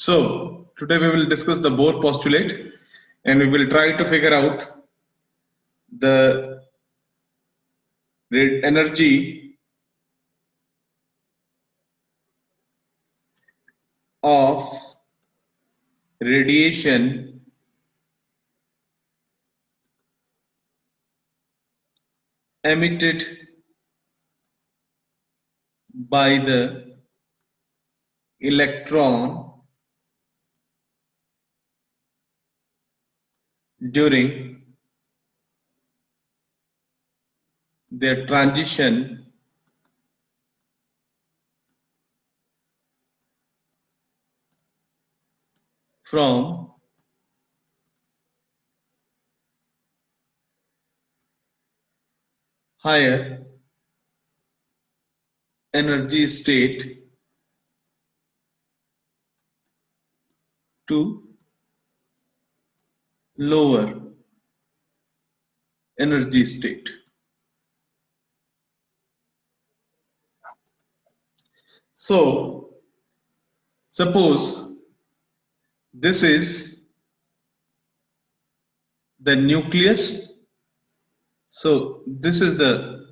So today we will discuss the Bohr postulate and we will try to figure out the energy of radiation emitted by the electron during their transition from higher energy state to lower energy state. So suppose this is the nucleus. So this is the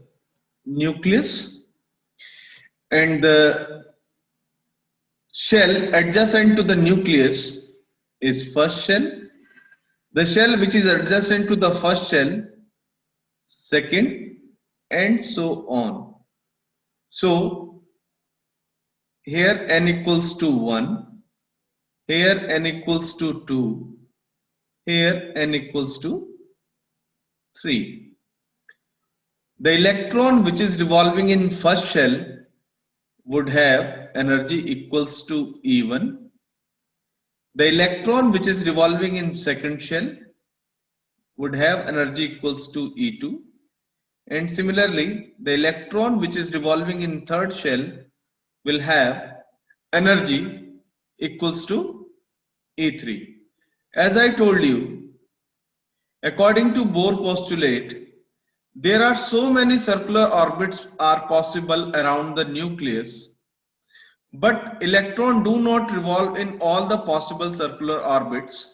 nucleus and the shell adjacent to the nucleus is first shell. The shell which is adjacent to the first shell, second, and so on. So here n equals to 1, here n equals to 2, here n equals to 3. The electron which is revolving in first shell would have energy equals to E1. The electron which is revolving in second shell would have energy equals to E2. And similarly, the electron which is revolving in third shell will have energy equals to E3. As I told you, according to Bohr postulate, there are so many circular orbits are possible around the nucleus, but electron do not revolve in all the possible circular orbits.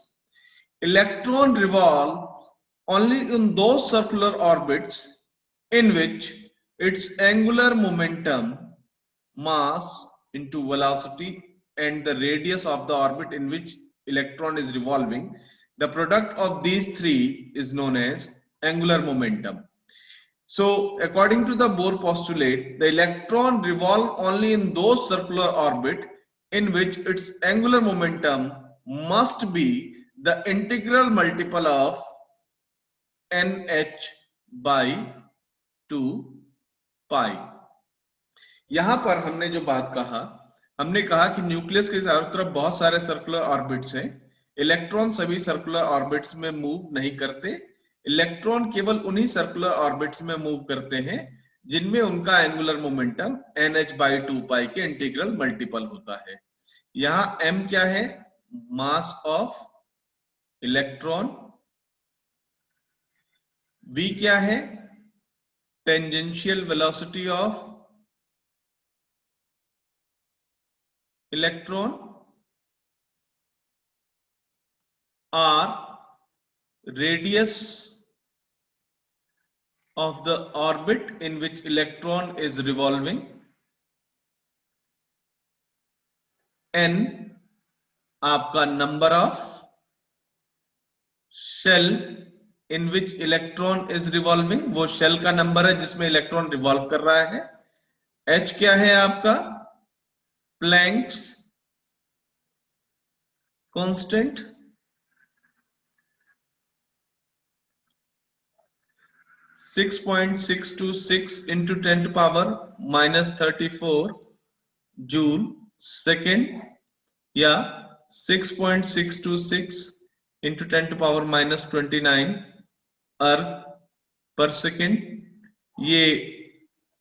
Electron revolves only in those circular orbits in which its angular momentum, mass into velocity, and the radius of the orbit in which electron is revolving, the product of these three is known as angular momentum. So according to the Bohr postulate, the electron revolve only in those circular orbit in which its angular momentum must be the integral multiple of nh by 2 pi. यहां पर हमने जो बात कहा, हमने कहा कि nucleus के चारों तरफ बहुत सारे सर्कुलर ऑर्बिट्स हैं. इलेक्ट्रॉन सभी सर्कुलर ऑर्बिट्स में मूव नहीं करते. इलेक्ट्रॉन केवल उन्हीं सर्कुलर ऑर्बिट्स में मूव करते हैं जिनमें उनका angular momentum nh by 2 pi के इंटीग्रल मल्टीपल होता है. यहां m क्या है? Mass of electron. v क्या है? Tangential velocity of electron. R, radius of the orbit in which electron is revolving. N, आपका number of shell in which electron is revolving, वो shell का number है जिसमें electron revolve कर रहा है. H क्या है आपका? Planck's constant. (6.626 into 10 to power minus 34 joule second) या 6.626 into 10 to power minus 29 अर्ग पर सेकेंड. ये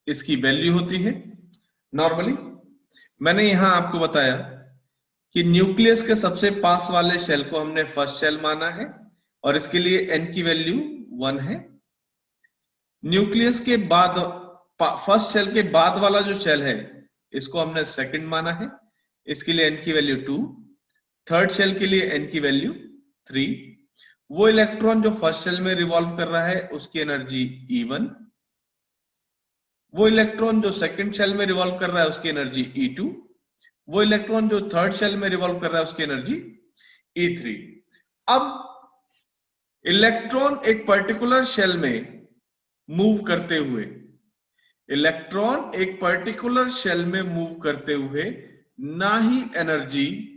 इसकी वैल्यू होती है नॉर्मली. मैंने यहां आपको बताया कि न्यूक्लियस के सबसे पास वाले शेल को हमने फर्स्ट शेल माना है और इसके लिए n की वैल्यू 1 है. न्यूक्लियस के बाद फर्स्ट शेल के बाद वाला जो शेल है इसको हमने सेकंड माना है, इसके लिए n की वैल्यू 2. थर्ड शेल के लिए n की वैल्यू 3। वो इलेक्ट्रॉन जो फर्स्ट शेल में रिवॉल्व कर रहा है उसकी एनर्जी E1। वो इलेक्ट्रॉन जो सेकंड शेल में रिवॉल्व कर रहा है उसकी एनर्जी E2। वो इलेक्ट्रॉन जो थर्ड शेल में रिवॉल्व कर रहा है उसकी एनर्जी E3। अब इलेक्ट्रॉन एक पर्टिकुलर शेल में मूव करते हुए, इलेक्ट्रॉन एक पर्टिकुलर शेल में मूव करते हुए ना ही एनर्जी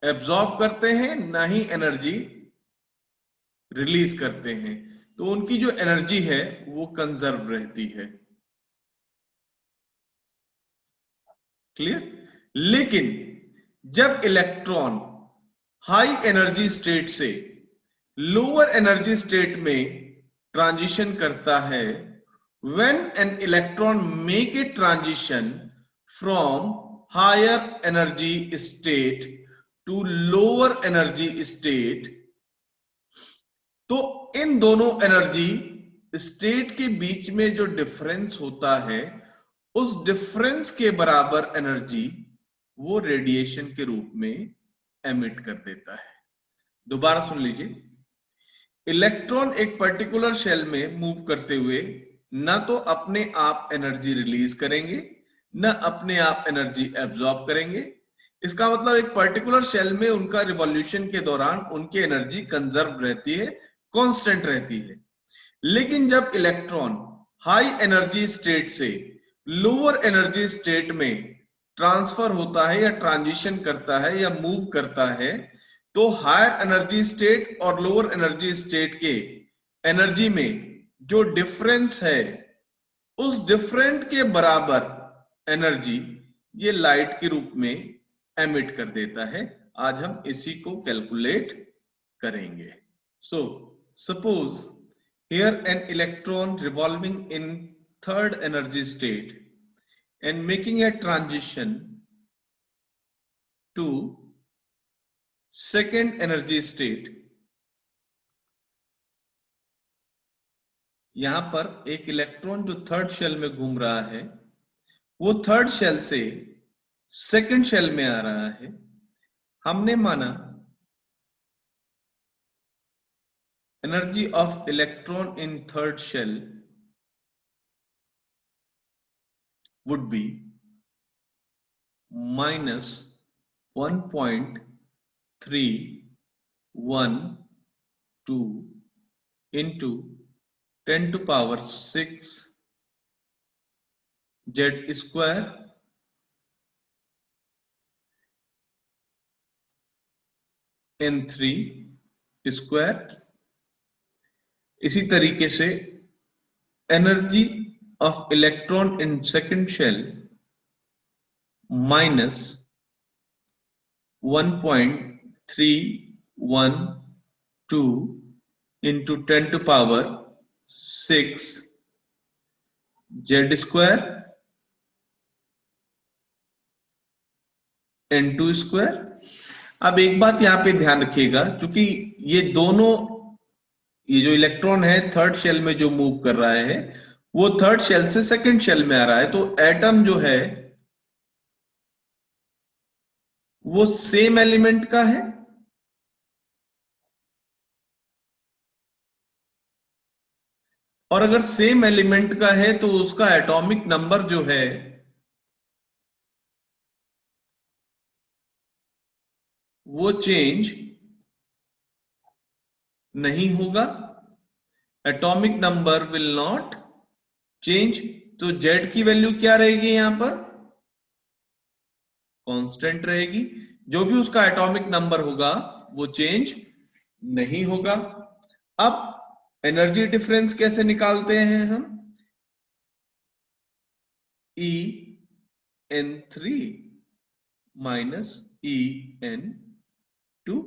एब्जॉर्ब करते हैं ना ही एनर्जी रिलीज करते हैं, तो उनकी जो एनर्जी है वो कंजर्व रहती है। क्लियर? लेकिन जब इलेक्ट्रॉन हाई एनर्जी स्टेट से लोअर एनर्जी स्टेट में ट्रांजिशन करता है, when an electron make a transition from higher energy state to lower energy state, तो इन दोनों एनर्जी स्टेट के बीच में जो डिफरेंस होता है उस डिफरेंस के बराबर एनर्जी वो रेडिएशन के रूप में एमिट कर देता है। दोबारा सुन लीजिए, इलेक्ट्रॉन एक पर्टिकुलर शेल में मूव करते हुए ना तो अपने आप एनर्जी रिलीज करेंगे ना अपने आप एनर्जी एब्जॉर्ब करेंगे। इसका मतलब एक पर्टिकुलर शेल में उनका रिवॉल्यूशन के दौरान उनकी एनर्जी कंजर्व रहती है, कांस्टेंट रहती है। लेकिन जब इलेक्ट्रॉन हाई एनर्जी स्टेट से लोअर एनर्जी स्टेट में ट्रांसफर होता है या ट्रांजिशन करता है या मूव करता है, तो हायर एनर्जी स्टेट और लोअर एनर्जी स्टेट के एनर्जी में जो डिफरेंस है उस डिफरेंट के बराबर एनर्जी ये लाइट के रूप में एमिट कर देता है। आज हम इसी को कैलकुलेट करेंगे। So suppose here an electron revolving in third energy state and making a transition to second energy state। यहां पर एक इलेक्ट्रॉन जो थर्ड शेल में घूम रहा है वो थर्ड शेल से सेकंड शेल में आ रहा है। हमने माना energy of electron in third shell would be minus 1.312 into 10 to power 6 z square n3 square. इसी तरीके से energy of electron in second shell minus 1.312 into 10 to power 6 z square n2 square. अब एक बात यहां पे ध्यान रखिएगा, क्योंकि ये दोनों, ये जो इलेक्ट्रॉन है थर्ड शेल में जो मूव कर रहा है वो थर्ड शेल से सेकंड शेल में आ रहा है, तो एटम जो है वो सेम एलिमेंट का है और अगर सेम एलिमेंट का है तो उसका एटॉमिक नंबर जो है वो चेंज नहीं होगा। Atomic number will not change. तो Z की वैल्यू क्या रहेगी यहां पर? कांस्टेंट रहेगी। जो भी उसका एटॉमिक नंबर होगा वो चेंज नहीं होगा। अब एनर्जी डिफरेंस कैसे निकालते हैं हम? En3 माइनस En2,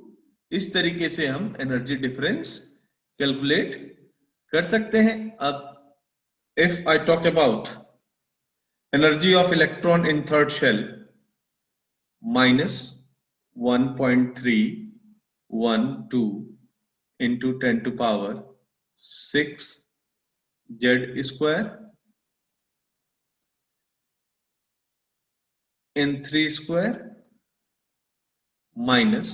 इस तरीके से हम एनर्जी डिफरेंस कैलकुलेट कर सकते हैं। अब if I talk about energy of electron in third shell minus 1.312 into 10 to power 6 z square n3 square minus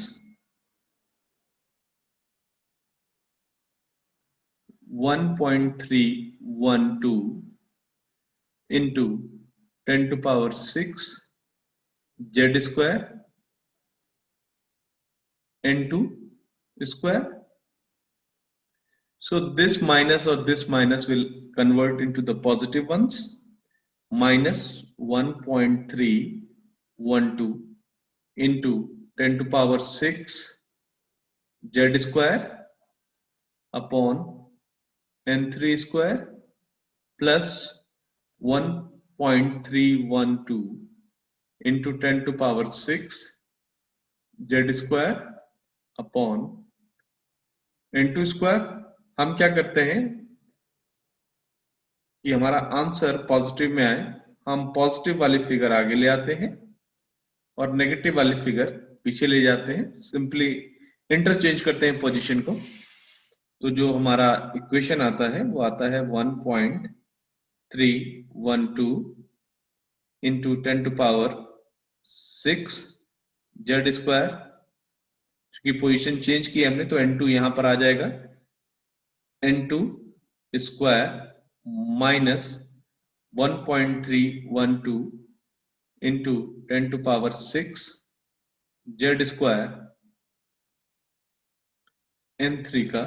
1.312 into 10 to power 6 z square n2 square. So this minus or this minus will convert into the positive ones. Minus 1.312 into 10 to power 6 z square upon n3 square plus 1.312 into 10 to power 6 z square upon n2 square. हम क्या करते हैं कि हमारा answer positive में आए, हम positive वाली फिगर आगे ले आते हैं और नेगेटिव वाली फिगर पीछे ले जाते हैं. सिंपली इंटरचेंज करते हैं पोजीशन को. तो जो हमारा इक्वेशन आता है वो आता है 1.312 into 10 to power 6 z square. क्योंकि पोजीशन चेंज की हमने तो n2 यहां पर आ जाएगा. n2 square minus 1.312 into 10 to power 6 z square n3 का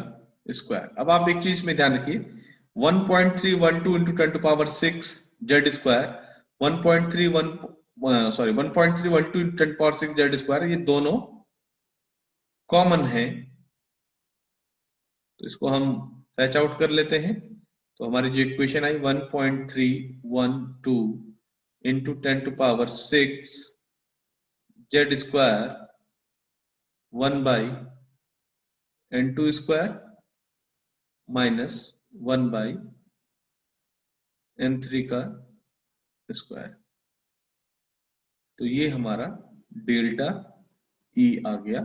स्क्वायर. अब आप एक चीज में ध्यान रखिए, 1.312 into 10 to power 6 z square 1.312 into 10 to power 6 z square, ये दोनों कॉमन है. तो इसको हम फैच आउट कर लेते हैं. तो हमारी जो equation I 1.312 into 10 to power 6 z square 1 by n2 square minus 1 by n3 का स्क्वायर. तो ये हमारा डेल्टा E आ गया.